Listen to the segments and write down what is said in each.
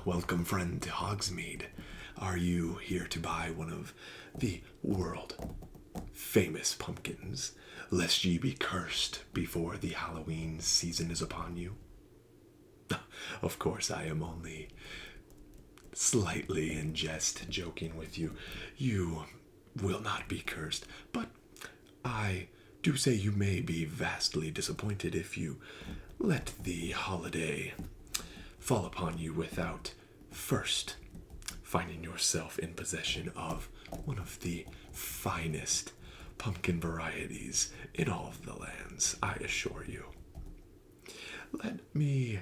Welcome, friend, to Hogsmeade. Are you here to buy one of the world famous pumpkins, lest ye be cursed before the Halloween season is upon you? Of course, I am only slightly in jest joking with you. You will not be cursed, but I do say you may be vastly disappointed if you let the holiday fall upon you without first finding yourself in possession of one of the finest pumpkin varieties in all of the lands, I assure you. Let me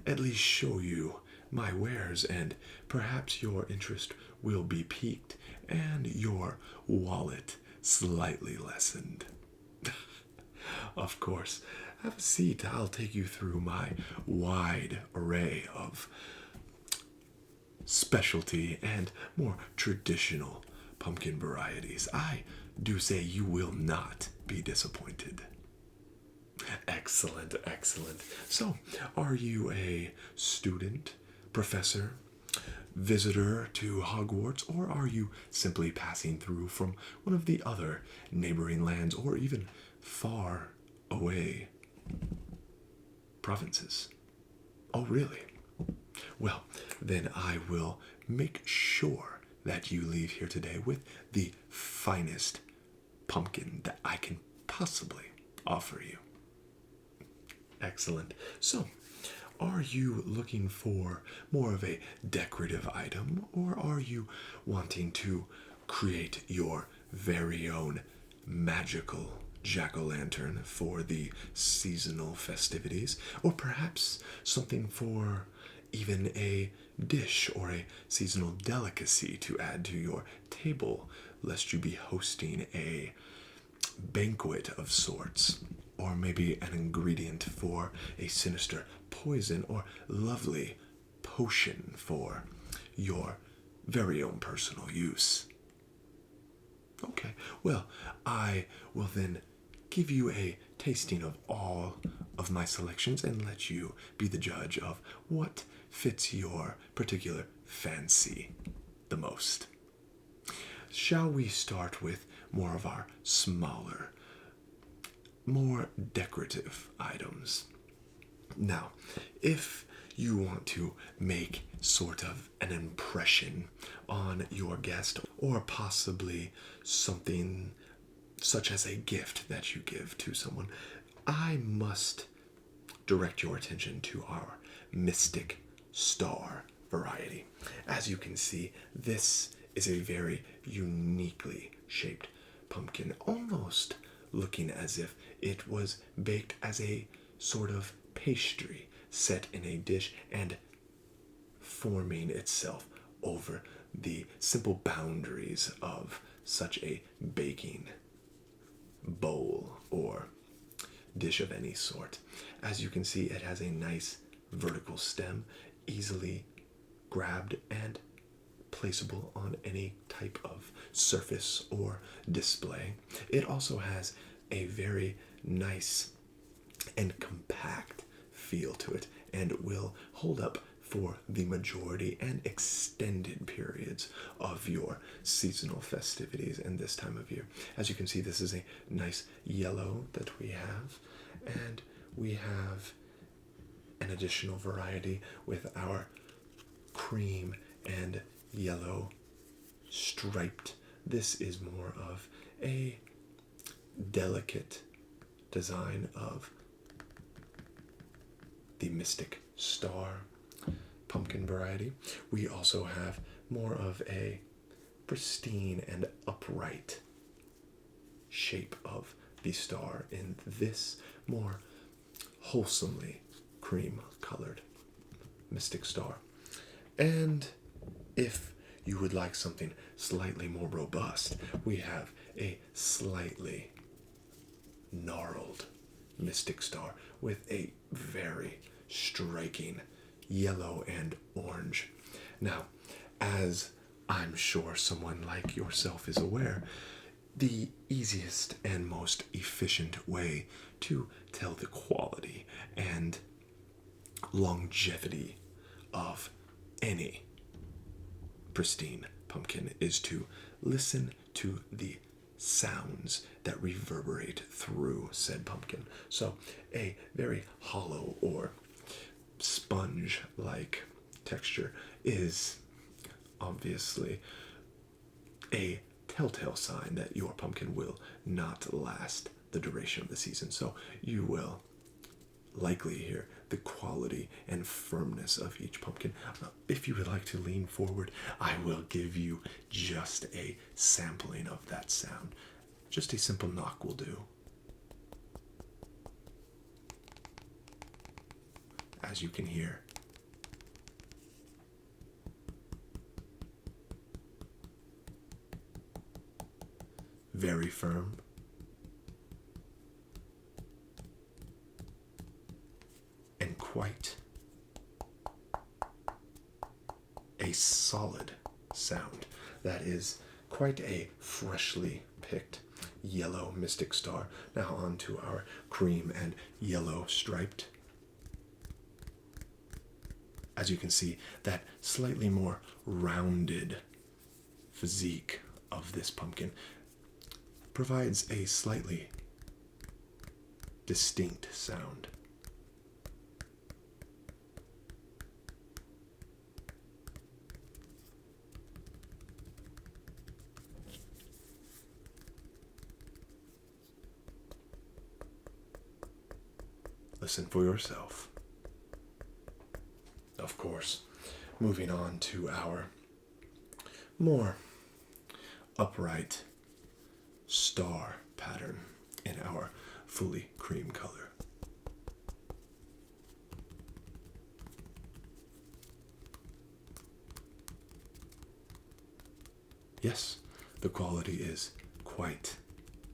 at least show you my wares, and perhaps your interest will be piqued and your wallet slightly lessened. Of course, have a seat. I'll take you through my wide array of specialty and more traditional pumpkin varieties. I do say you will not be disappointed. Excellent, excellent. So, are you a student, professor, visitor to Hogwarts, or are you simply passing through from one of the other neighboring lands or even far away provinces? Oh, really? Well, then I will make sure that you leave here today with the finest pumpkin that I can possibly offer you. Excellent. So, are you looking for more of a decorative item, or are you wanting to create your very own magical jack-o'-lantern for the seasonal festivities, or perhaps something for even a dish or a seasonal delicacy to add to your table, lest you be hosting a banquet of sorts, or maybe an ingredient for a sinister poison or lovely potion for your very own personal use? Okay, well, I will then give you a tasting of all of my selections and let you be the judge of what fits your particular fancy the most. Shall we start with more of our smaller, more decorative items? Now, if you want to make sort of an impression on your guest, or possibly something such as a gift that you give to someone, I must direct your attention to our Mystic Star variety. As you can see, this is a very uniquely shaped pumpkin, almost looking as if it was baked as a sort of pastry set in a dish and forming itself over the simple boundaries of such a baking bowl or dish of any sort. As you can see, it has a nice vertical stem, easily grabbed and placeable on any type of surface or display. It also has a very nice and compact feel to it and will hold up for the majority and extended periods of your seasonal festivities and this time of year. As you can see, this is a nice yellow that we have, and we have an additional variety with our cream and yellow striped. This is more of a delicate design of the Mystic Star pumpkin variety. We also have more of a pristine and upright shape of the star in this more wholesomely cream colored Mystic Star. And if you would like something slightly more robust, we have a slightly gnarled Mystic Star with a very striking yellow and orange. Now, as I'm sure someone like yourself is aware, the easiest and most efficient way to tell the quality and longevity of any pristine pumpkin is to listen to the sounds that reverberate through said pumpkin. So a very hollow or sponge-like texture is obviously a telltale sign that your pumpkin will not last the duration of the season. So you will likely hear the quality and firmness of each pumpkin. If you would like to lean forward, I will give you just a sampling of that sound. Just a simple knock will do. As you can hear, very firm, and quite a solid sound. That is quite a freshly picked yellow mystic star. Now on to our cream and yellow striped. As you can see, that slightly more rounded physique of this pumpkin provides a slightly distinct sound. Listen for yourself. Of course, moving on to our more upright star pattern in our fully cream color. Yes, the quality is quite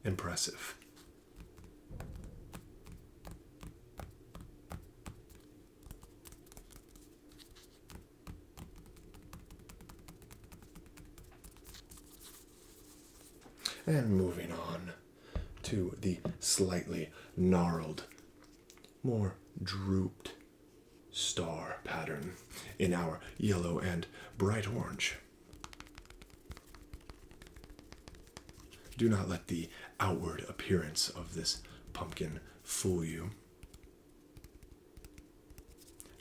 impressive. And moving on to the slightly gnarled, more drooped star pattern in our yellow and bright orange. Do not let the outward appearance of this pumpkin fool you.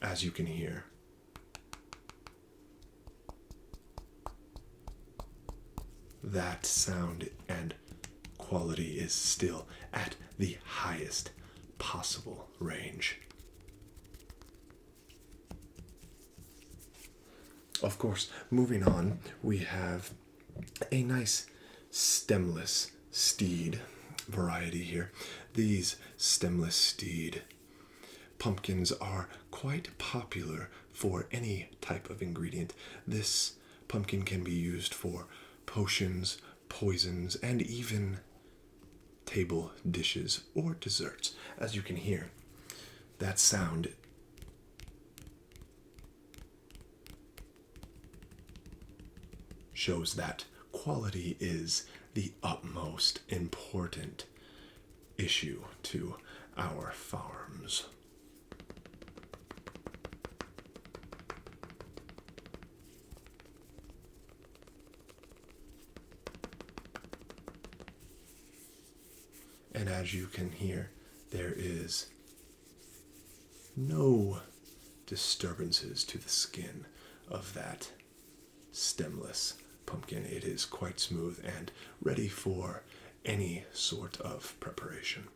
As you can hear, that sound and quality is still at the highest possible range. Of course, moving on, we have a nice stemless steed variety here. These stemless steed pumpkins are quite popular for any type of ingredient. This pumpkin can be used for potions, poisons, and even table dishes or desserts. As you can hear, that sound shows that quality is the utmost important issue to our farms. And as you can hear, there is no disturbances to the skin of that stemless pumpkin. It is quite smooth and ready for any sort of preparation.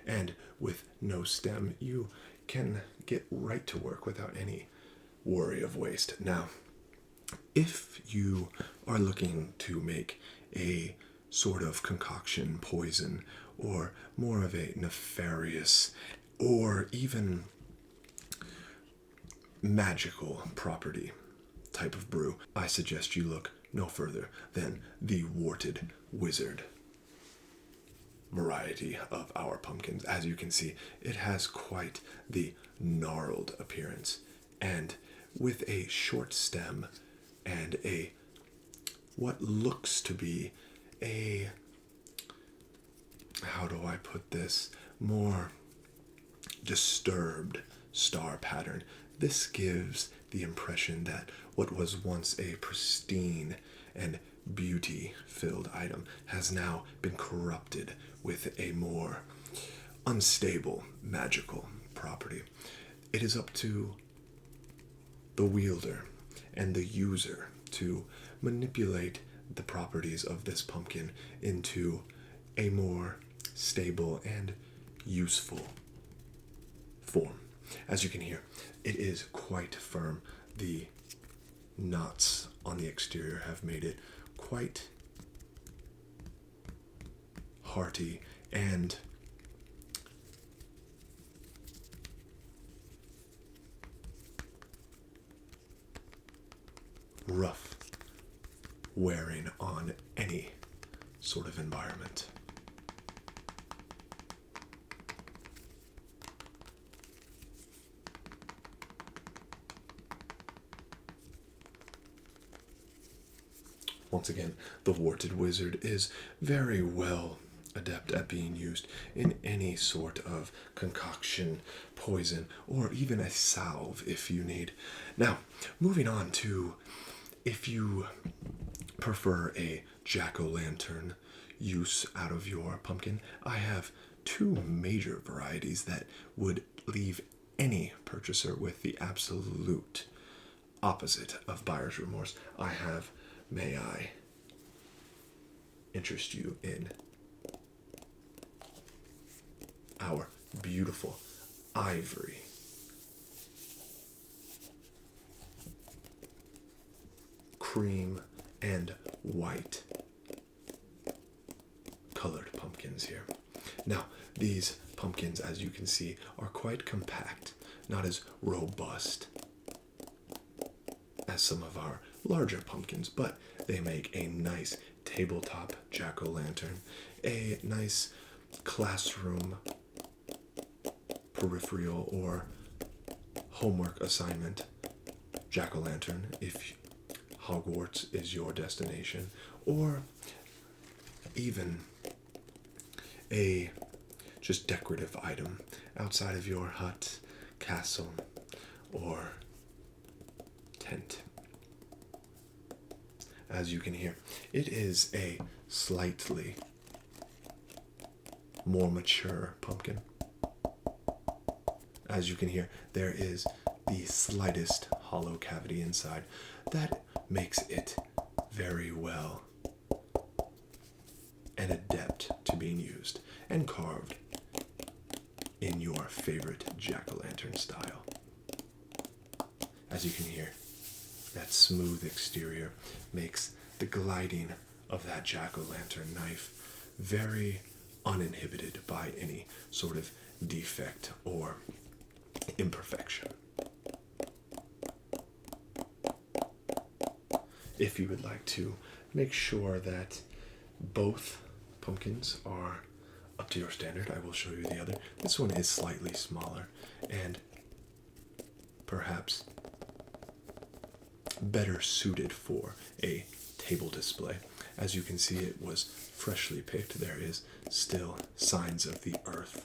And with no stem, you can get right to work without any worry of waste. Now, if you are looking to make a sort of concoction, poison, or more of a nefarious or even magical property type of brew, I suggest you look no further than the Warted Wizard variety of our pumpkins. As you can see, it has quite the gnarled appearance, and with a short stem and a what looks to be a, how do I put this, more disturbed star pattern. This gives the impression that what was once a pristine and beauty-filled item has now been corrupted with a more unstable magical property. It is up to the wielder and the user to manipulate the properties of this pumpkin into a more stable and useful form. As you can hear, it is quite firm. The knots on the exterior have made it quite hearty and rough wearing on any sort of environment. Once again, the Warted Wizard is very well adept at being used in any sort of concoction, poison, or even a salve if you need. Now, moving on to if you prefer a jack-o'-lantern use out of your pumpkin, I have two major varieties that would leave any purchaser with the absolute opposite of buyer's remorse. I have, may I interest you in our beautiful ivory cream and white colored pumpkins here. Now, these pumpkins, as you can see, are quite compact, not as robust as some of our larger pumpkins, but they make a nice tabletop jack-o'-lantern, a nice classroom peripheral or homework assignment jack-o'-lantern if Hogwarts is your destination, or even a just decorative item outside of your hut, castle, or tent. As you can hear, it is a slightly more mature pumpkin. As you can hear, there is the slightest hollow cavity inside that makes it very well and adept to being used and carved in your favorite jack-o'-lantern style. As you can hear, that smooth exterior makes the gliding of that jack-o'-lantern knife very uninhibited by any sort of defect or imperfection. If you would like to make sure that both pumpkins are up to your standard, I will show you the other. This one is slightly smaller and perhaps better suited for a table display. As you can see, it was freshly picked. There is still signs of the earth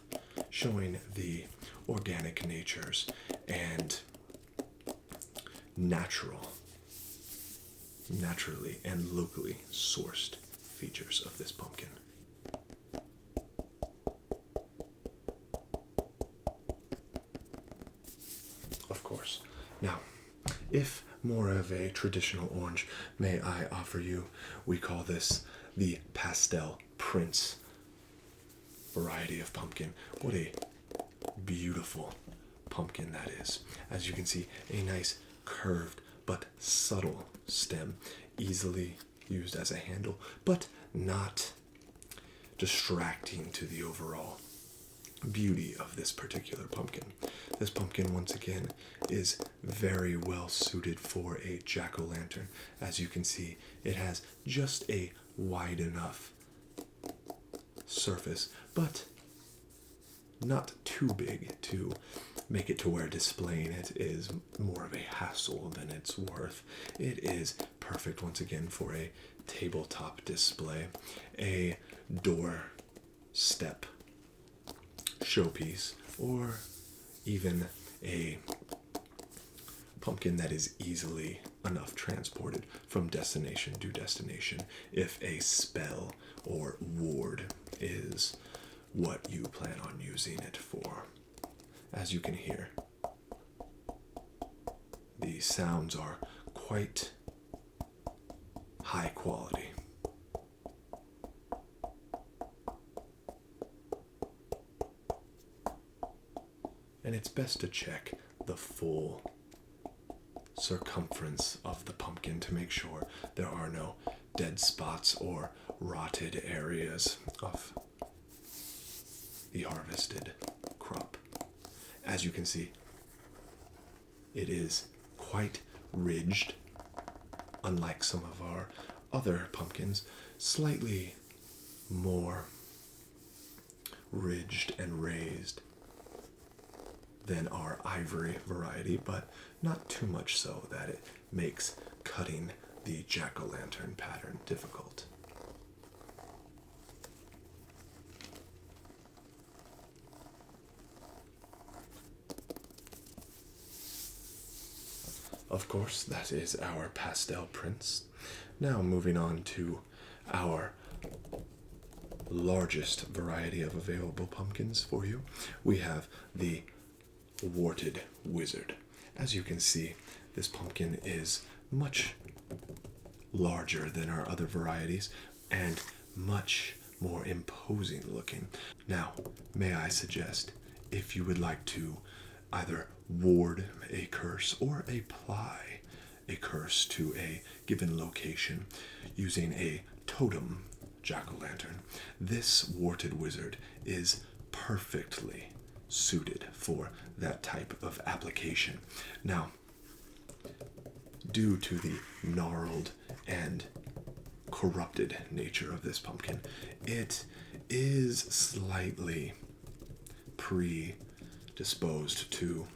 showing the organic natures and naturally and locally sourced features of this pumpkin. Of course. Now, if more of a traditional orange, may I offer you, we call this the pastel prince variety of pumpkin. What a beautiful pumpkin that is. As you can see, a nice curved but subtle stem, easily used as a handle, but not distracting to the overall beauty of this particular pumpkin. This pumpkin, once again, is very well suited for a jack-o'-lantern. As you can see, it has just a wide enough surface, but not too big to make it to where displaying it is more of a hassle than it's worth. It is perfect, once again, for a tabletop display, a door step showpiece, or even a pumpkin that is easily enough transported from destination to destination if a spell or ward is what you plan on using it for. As you can hear, the sounds are quite high quality. And it's best to check the full circumference of the pumpkin to make sure there are no dead spots or rotted areas of the harvested crop. As you can see, it is quite ridged, unlike some of our other pumpkins, slightly more ridged and raised than our ivory variety, but not too much so that it makes cutting the jack-o'-lantern pattern difficult. Of course, that is our pastel prints. Now moving on to our largest variety of available pumpkins for you. We have the Warted Wizard. As you can see, this pumpkin is much larger than our other varieties and much more imposing looking. Now, may I suggest, if you would like to either ward a curse or apply a curse to a given location using a totem jack-o'-lantern, this Warted Wizard is perfectly suited for that type of application. Now, due to the gnarled and corrupted nature of this pumpkin, it is slightly predisposed to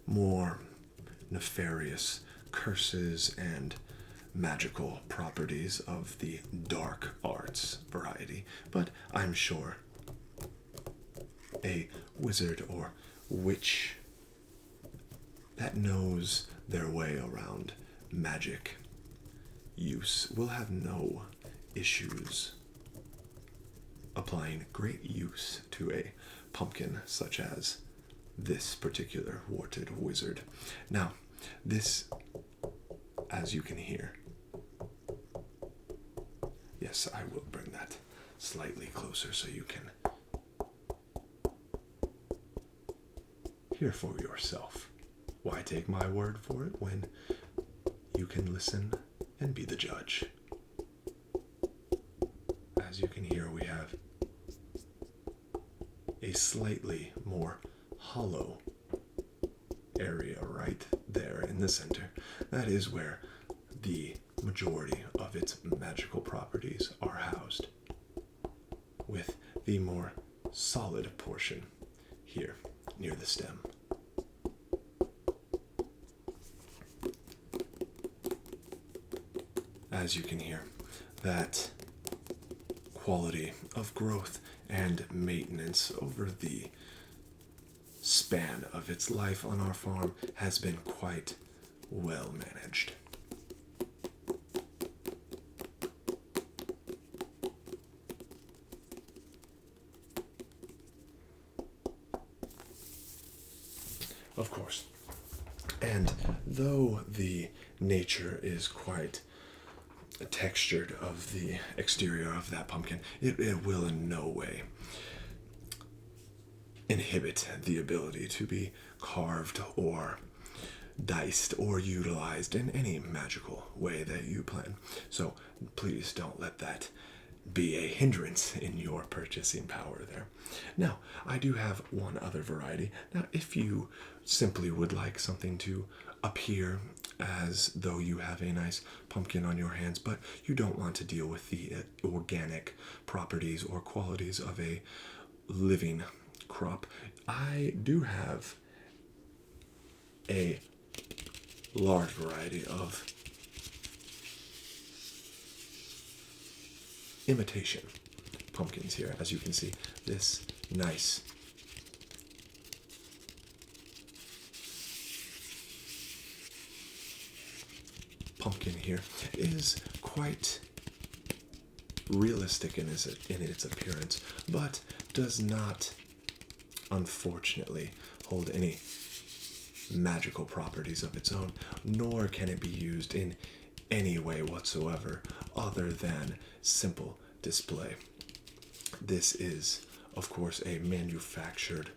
more nefarious curses and magical properties of the dark arts variety, but I'm sure a wizard or witch that knows their way around magic use will have no issues applying great use to a pumpkin such as this particular Warted Wizard. Now, this, as you can hear, yes, I will bring that slightly closer so you can hear for yourself. Why take my word for it when you can listen and be the judge? As you can hear, we have a slightly more hollow area right there in the center. That is where the majority of its magical properties are housed, with the more solid portion here near the stem. As you can hear, that quality of growth and maintenance over the span of its life on our farm has been quite well managed. Of course. And though the nature is quite textured of the exterior of that pumpkin, it will in no way inhibit the ability to be carved or diced or utilized in any magical way that you plan. So please don't let that be a hindrance in your purchasing power there. Now, I do have one other variety. Now, if you simply would like something to appear as though you have a nice pumpkin on your hands, but you don't want to deal with the organic properties or qualities of a living crop, I do have a large variety of imitation pumpkins here. As you can see, this nice pumpkin here is quite realistic in its appearance, but does not, unfortunately, hold any magical properties of its own, nor can it be used in any way whatsoever other than simple display. This is, of course, a manufactured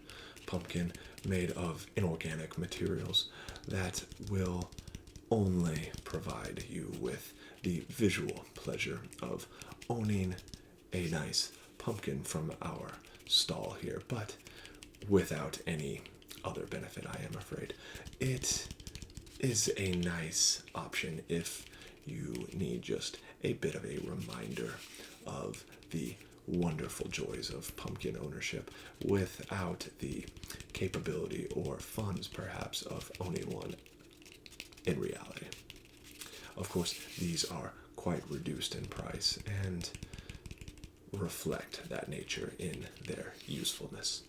pumpkin made of inorganic materials that will only provide you with the visual pleasure of owning a nice pumpkin from our stall here, but without any other benefit, I am afraid. It is a nice option if you need just a bit of a reminder of the wonderful joys of pumpkin ownership without the capability or funds, perhaps, of owning one in reality. Of course, these are quite reduced in price and reflect that nature in their usefulness.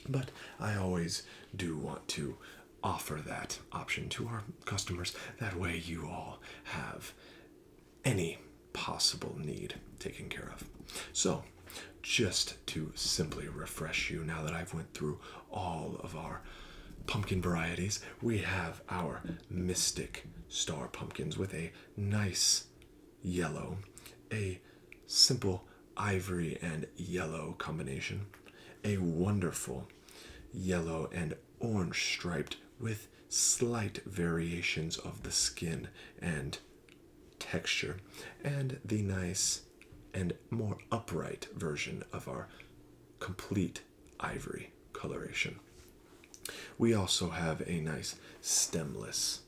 But I always do want to offer that option to our customers. That way you all have any possible need taken care of. So, just to simply refresh you, now that I've went through all of our pumpkin varieties, we have our Mystic Star pumpkins with a nice yellow, a simple ivory and yellow combination, a wonderful yellow and orange striped with slight variations of the skin and texture, and the nice and more upright version of our complete ivory coloration. We also have a nice stemless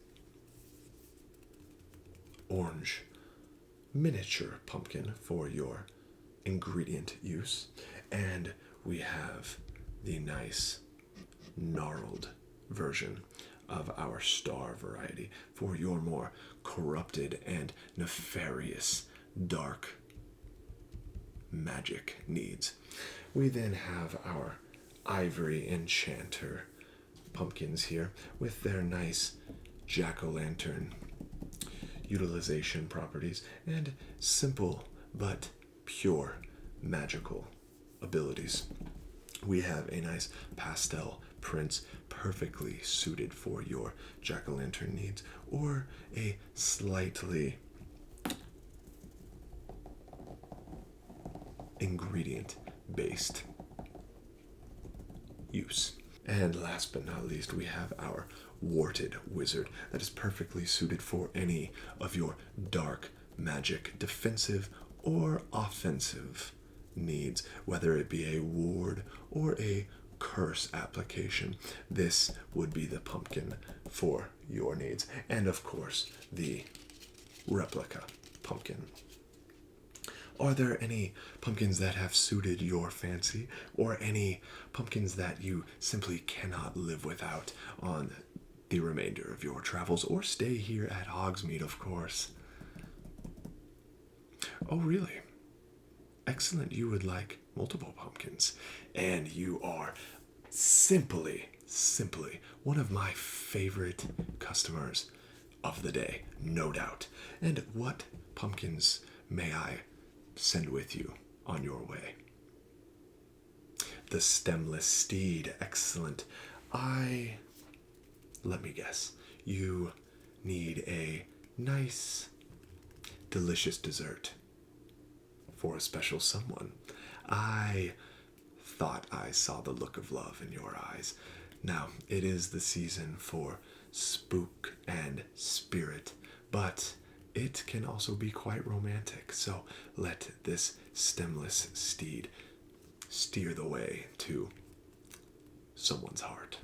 orange miniature pumpkin for your ingredient use, and we have the nice gnarled version of our star variety for your more corrupted and nefarious dark magic needs. We then have our ivory enchanter pumpkins here with their nice jack-o'-lantern utilization properties and simple but pure magical abilities. We have a nice pastel prints perfectly suited for your jack-o'-lantern needs, or a slightly ingredient-based use. And last but not least, we have our Warted wizard that is perfectly suited for any of your dark magic defensive or offensive needs, whether it be a ward or a curse application. This would be the pumpkin for your needs. And of course, the replica pumpkin. Are there any pumpkins that have suited your fancy, or any pumpkins that you simply cannot live without on the remainder of your travels or stay here at Hogsmeade, of course? Oh, really? Excellent. You would like multiple pumpkins, and you are simply one of my favorite customers of the day, no doubt. And what pumpkins may I send with you on your way? The Stemless steed. Excellent. Let me guess. You need a nice, delicious dessert for a special someone. I thought I saw the look of love in your eyes. Now, it is the season for spook and spirit, but it can also be quite romantic. So let this stemless steed steer the way to someone's heart.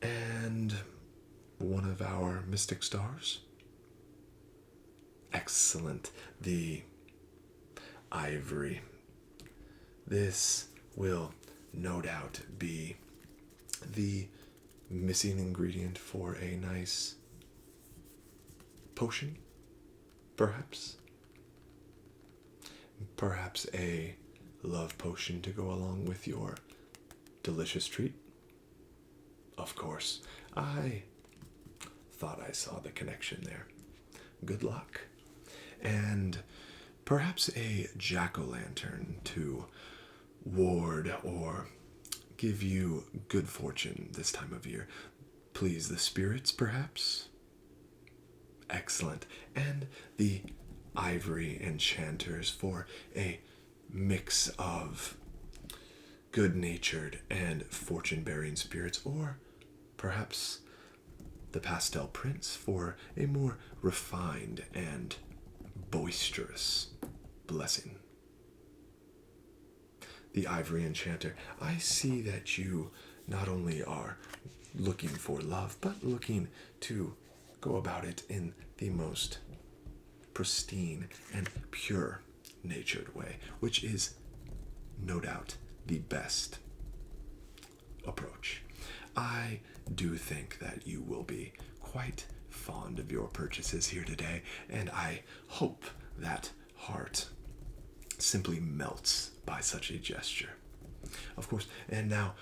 And one of our mystic stars. Excellent. The ivory. This will no doubt be the missing ingredient for a nice potion, perhaps. Perhaps a love potion to go along with your delicious treat. Of course, I thought I saw the connection there. Good luck. And perhaps a jack-o'-lantern to ward or give you good fortune this time of year. Please the spirits, perhaps? Excellent. And the ivory enchanters for a mix of good-natured and fortune-bearing spirits, or perhaps the pastel prince for a more refined and boisterous blessing. The ivory enchanter, I see that you not only are looking for love, but looking to go about it in the most pristine and pure natured way, which is no doubt the best approach. I do think that you will be quite fond of your purchases here today, and I hope that heart simply melts by such a gesture. Of course, and now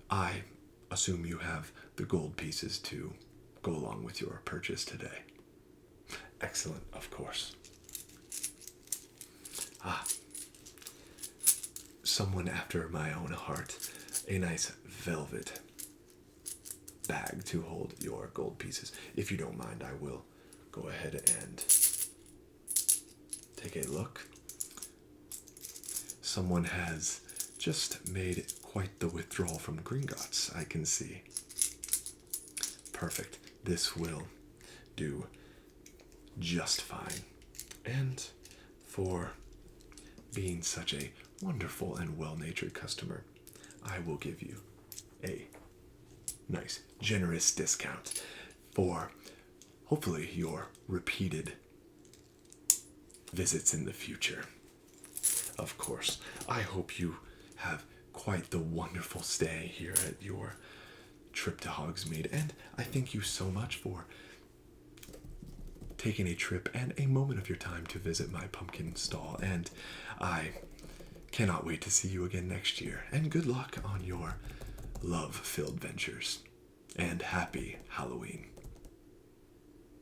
I assume you have the gold pieces to go along with your purchase today. Excellent, of course. Someone after my own heart. A nice velvet bag to hold your gold pieces. If you don't mind, I will go ahead and take a look. Someone has just made quite the withdrawal from Gringotts, I can see. Perfect. This will do just fine. And for being such a wonderful and well-natured customer, I will give you a nice, generous discount for hopefully your repeated visits in the future. Of course, I hope you have quite the wonderful stay here at your trip to Hogsmeade, and I thank you so much for taking a trip and a moment of your time to visit my pumpkin stall, and I cannot wait to see you again next year, and good luck on your love-filled ventures, and happy Halloween.